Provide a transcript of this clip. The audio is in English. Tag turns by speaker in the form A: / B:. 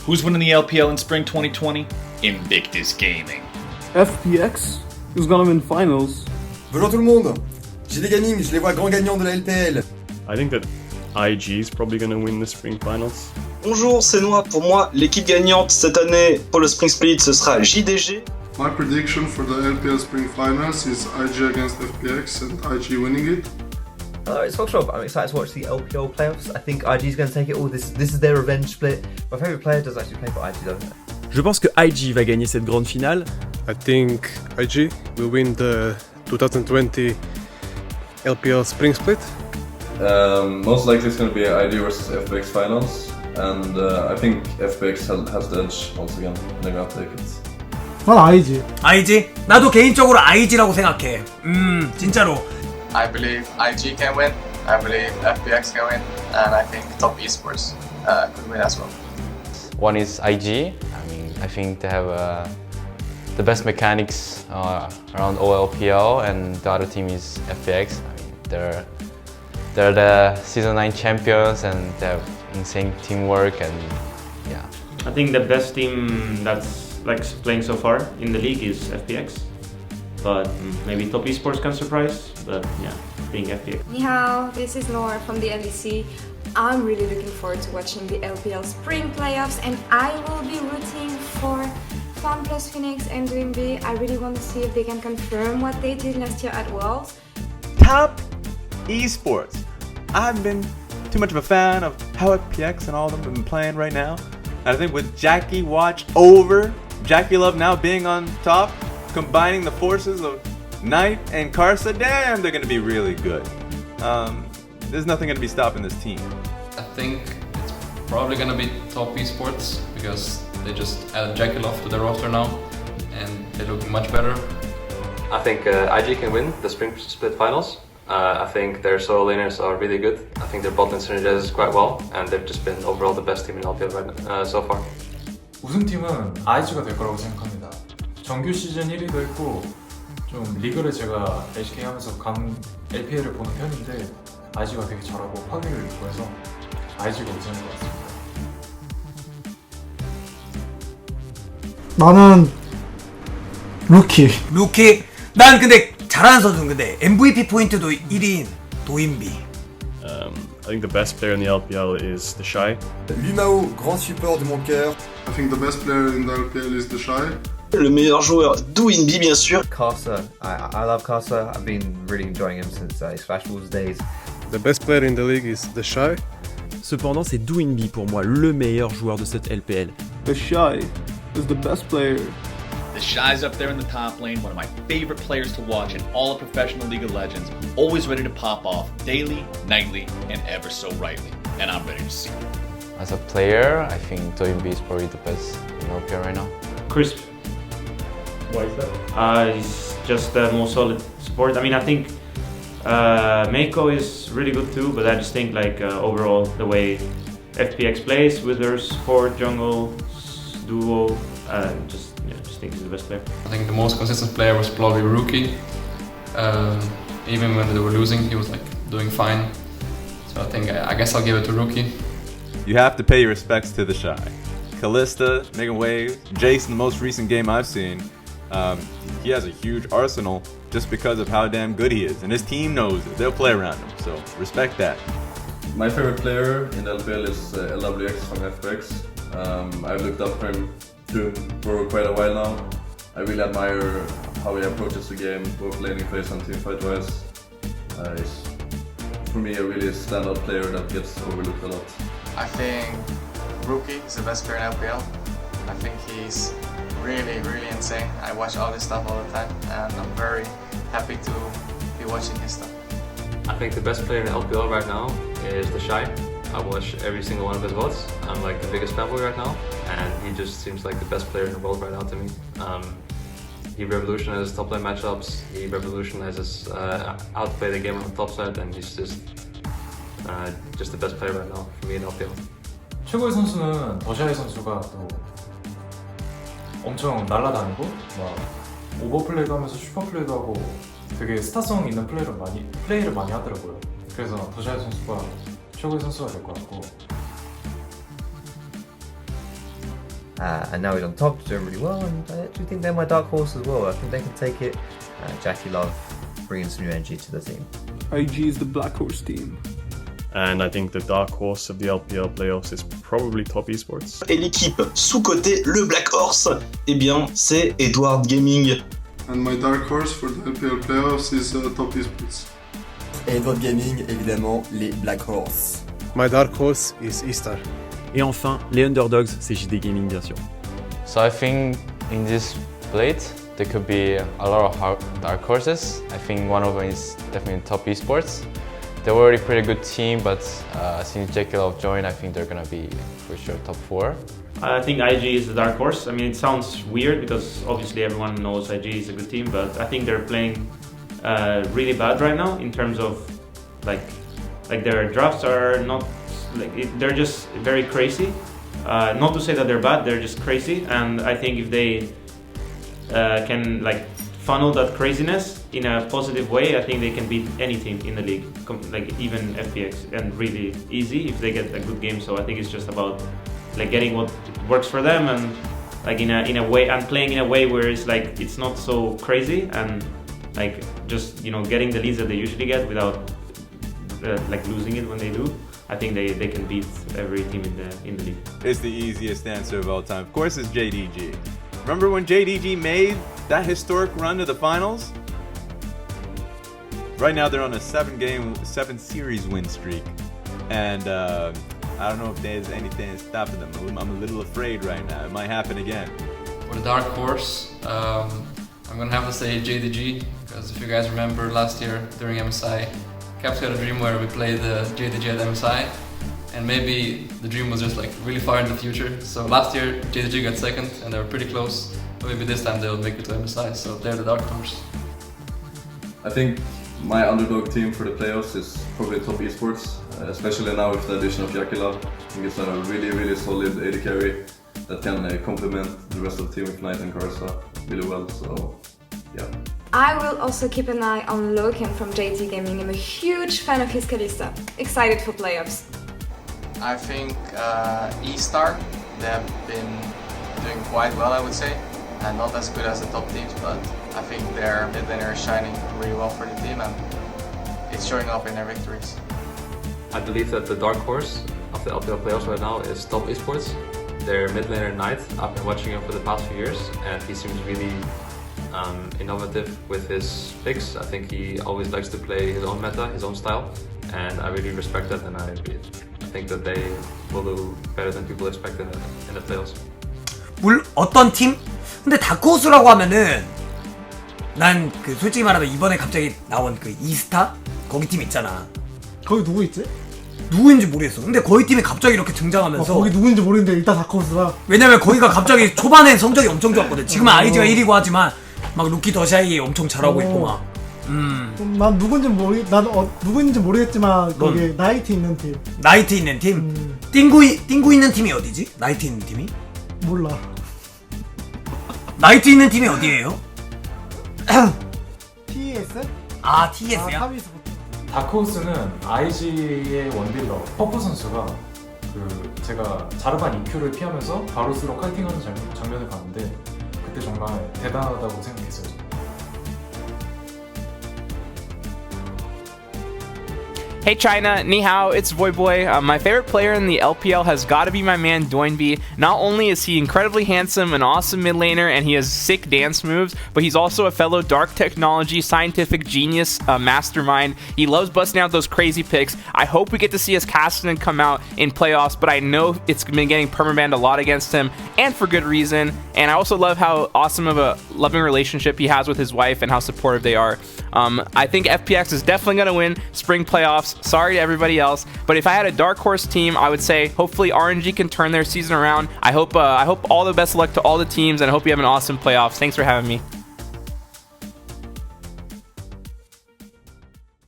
A: Who's winning the LPL in spring 2020? Invictus Gaming.
B: FPX is gonna win finals.
C: Bonjour tout le monde. J'ai des gaming, je les vois grands gagnants de la LPL.
D: I think that IG is probably going to win the spring finals.
E: Bonjour, c'est Noah. Pour moi, l'équipe gagnante cette année pour le Spring Split, ce sera JDG.
F: My prediction for the LPL Spring Finals is IG against FPX and IG winning it.
G: Hello, it's Foxtrot. I'm excited to watch the LPL playoffs. I think IG is going to take it all. This is their revenge split. My favourite player does actually play for IG, doesn't it?
H: Je pense que IG va gagner cette grande finale.
F: I think IG will win the 2020 LPL Spring Split.
I: Most likely it's going to be ID versus FPX finals, and I think FPX has the edge once again. They're going to take it.
J: 난 IG.
K: IG? 나도 개인적으로 IG라고 생각해. 진짜로.
L: I believe IG can win. I believe FPX can win, and I think Top Esports could win as well.
M: One is IG. I think they have the best mechanics around OLPL, and the other team is FPX. They're the season 9 champions, and they have insane teamwork, and yeah.
N: I think the best team that's playing so far in the league is FPX, but maybe Top Esports can surprise. But yeah, being FPX.
O: Ni hao, this is Laura from the LEC. I'm really looking forward to watching the LPL Spring Playoffs, and I will be rooting for Fun plus Phoenix and DoingB. I really want to see if they can confirm what they did last year at Worlds.
P: Top Esports. I haven't been too much of a fan of how FPX and all of them have been playing right now. And I think with Jackie Watch over, Jackie Love now being on top, combining the forces of Knight and Karsa, damn, they're going to be really good. There's nothing going to be stopping this team.
Q: I think it's probably going to be Top Esports because they just added Jackie Love to their roster now and they look much better.
R: I think IG can win the Spring Split Finals. I think their solo laners are really good. I think their bot lane synergizes quite well, and they've just been overall the best team in LPL right now, so far.
S: 우승팀은 IG가 될 거라고 생각합니다. 정규 시즌 1위도 했고 좀 리그를 제가 LCK 하면서 LPL을 보는 편인데 IG가 되게 잘하고 파괴를 있고 해서 IG가 우승할 것 같습니다.
J: 나는 루키.
K: 난 근데 잘하는 선수는 근데 MVP 포인트도 1위인 도인비.
D: I think the best player in the LPL is the Shy.
C: Lumao, grand support de mon cœur.
F: I think the best player in the LPL is the Shy.
E: Le meilleur joueur, DoingB bien sûr.
G: Karsa, I love Karsa. I've been really enjoying him since his Flash Wars days.
F: The best player in the league is the Shy.
H: Cependant, c'est DoingB pour moi le meilleur joueur de cette LPL.
B: The Shy is the best player.
A: The Shy's up there in the top lane, one of my favorite players to watch in all of professional League of Legends, always ready to pop off daily, nightly, and ever so rightly. And I'm ready to see it.
M: As a player, I think DoingB is probably the best in LPL right now.
N: Crisp.
D: Why is that?
N: He's just the most solid support. I mean, I think Meiko is really good too, but I just think overall the way FPX plays with their support, jungle, duo, just think he's the best player.
Q: I think the most consistent player was probably Rookie. Even when they were losing, he was doing fine. So I guess I'll give it to Rookie.
P: You have to pay your respects to the Shy. Kalista, making waves. Jace, in the most recent game I've seen, he has a huge arsenal just because of how damn good he is. And his team knows it. They'll play around him. So respect that.
I: My favorite player in LPL is LWX from FPX. I've looked up to him for quite a while now. I really admire how he approaches the game, both laning phase and teamfight wise. He's, for me, a really standout player that gets overlooked a lot.
L: I think Rookie is the best player in LPL. I think he's really, really insane. I watch all his stuff all the time, and I'm very happy to be watching his stuff.
R: I think the best player in LPL right now is the Shy. I watch every single one of his VODs. I'm the biggest fanboy right now, and he just seems like the best player in the world right now to me. He revolutionizes top lane matchups, he revolutionizes outplay the game on the top side, and he's just the best player right now for me in LPL.
S: 최고의 선수는 더샤이 선수가 또 엄청 날아다니고 막 오버플레이도 하면서 슈퍼플레이도 하고 되게 스타성 있는 플레이를 많이 하더라고요. 그래서 더샤이 선수가 최고의 선수가 될 것 같고
G: and now he's on top, doing really well, and I actually think they're my dark horse as well. I think they can take it. Jackie Love bringing some new energy to the team.
B: IG is the black horse team.
D: And I think the dark horse of the LPL playoffs is probably Top Esports.
E: Et l'équipe sous-cotée, le Black Horse, eh bien, c'est Edward Gaming.
J: And my dark horse for the LPL playoffs is Top Esports.
C: Edward Gaming, évidemment, les Black Horse.
F: My dark horse is E-Star.
H: Et enfin, les underdogs, c'est JD Gaming bien sûr.
M: So I think in this split there could be a lot of dark horses. I think one of them is definitely Top Esports. They were already a pretty good team, but since Jackie Love joined, I think they're gonna be for sure top 4.
N: I think IG is the dark horse. I mean, it sounds weird because obviously everyone knows IG is a good team, but I think they're playing really bad right now in terms of like their drafts are not they're just very crazy. Not to say that they're bad, they're just crazy, and I think if they can funnel that craziness in a positive way, I think they can beat any team in the league, even FPX, and really easy if they get a good game. So I think it's just about getting what works for them, and in a way, and playing in a way where it's not so crazy, and just getting the leads that they usually get without losing it when they do. I think they can beat every team in the league.
P: It's the easiest answer of all time. Of course, it's JDG. Remember when JDG made that historic run to the finals? Right now they're on a 7 series win streak, and I don't know if there's anything stopping them. I'm a little afraid right now. It might happen again.
Q: For the dark horse, I'm gonna have to say JDG, because if you guys remember last year during MSI, Caps had a dream where we played the JDG at MSI, and maybe the dream was just really far in the future. So last year JDG got second and they were pretty close, but maybe this time they'll make it to MSI, so they're the dark horse.
I: I think my underdog team for the playoffs is probably Top Esports, especially now with the addition of Yakila. I think it's a really solid AD carry that can complement the rest of the team with Knight and Karsa really well, so yeah.
O: I will also keep an eye on Loken from JT Gaming. I'm a huge fan of his Kalista. Excited for playoffs.
L: I think E-Star, they have been doing quite well, I would say. And not as good as the top teams, but I think their mid laner is shining really well for the team, and it's showing up in their victories.
R: I believe that the dark horse of the LPL playoffs right now is Top Esports. Their mid laner Knight, I've been watching him for the past few years, and he seems really innovative with his picks. I think he always likes to play his own meta, his own style, and I really respect that, and I think that they will do better than people expect in the playoffs.
K: 어떤 팀? 근데 다크호스라고 하면은 난 솔직히 말하면 이번에 갑자기 나온 이스타? 거기 팀 있잖아.
T: 거기 누구 있지?
K: 누구인지 모르겠어. 근데 거기 팀이 갑자기 이렇게 등장하면서
T: 거기 누구인지 모르겠는데 일단 다크호스라.
K: 왜냐면 거기가 갑자기 초반엔 성적이 엄청 좋았거든. 지금은 IG가 1위고 하지만 막 루키 더샤이 엄청 잘하고 있고 막.
T: 난 누구인지 모르겠지만 거기 나이트 있는 팀.
K: 나이트 있는 팀? 띵구 있는 팀이 어디지? 나이트 있는 팀이?
T: 몰라.
K: 나이트 있는 팀이 어디예요?
T: TS?
K: 아 TS야?
S: 다크호스는 IG의 원딜러 퍼프 선수가 제가 자르반 EQ를 피하면서 바루스로 카이팅하는 장면을 봤는데 그때 정말 대단하다고 생각했어요.
U: Hey China, ni hao, it's Voyboy. My favorite player in the LPL has got to be my man Doinby. Not only is he incredibly handsome, an awesome mid laner, and he has sick dance moves, but he's also a fellow dark technology, scientific genius, mastermind. He loves busting out those crazy picks. I hope we get to see his Cassian come out in playoffs, but I know it's been getting permabanned a lot against him, and for good reason. And I also love how awesome of a loving relationship he has with his wife and how supportive they are. I think FPX is definitely going to win Spring Playoffs. Sorry to everybody else, but if I had a dark horse team, I would say hopefully RNG can turn their season around. I hope all the best of luck to all the teams, and I hope you have an awesome playoffs. Thanks for having me.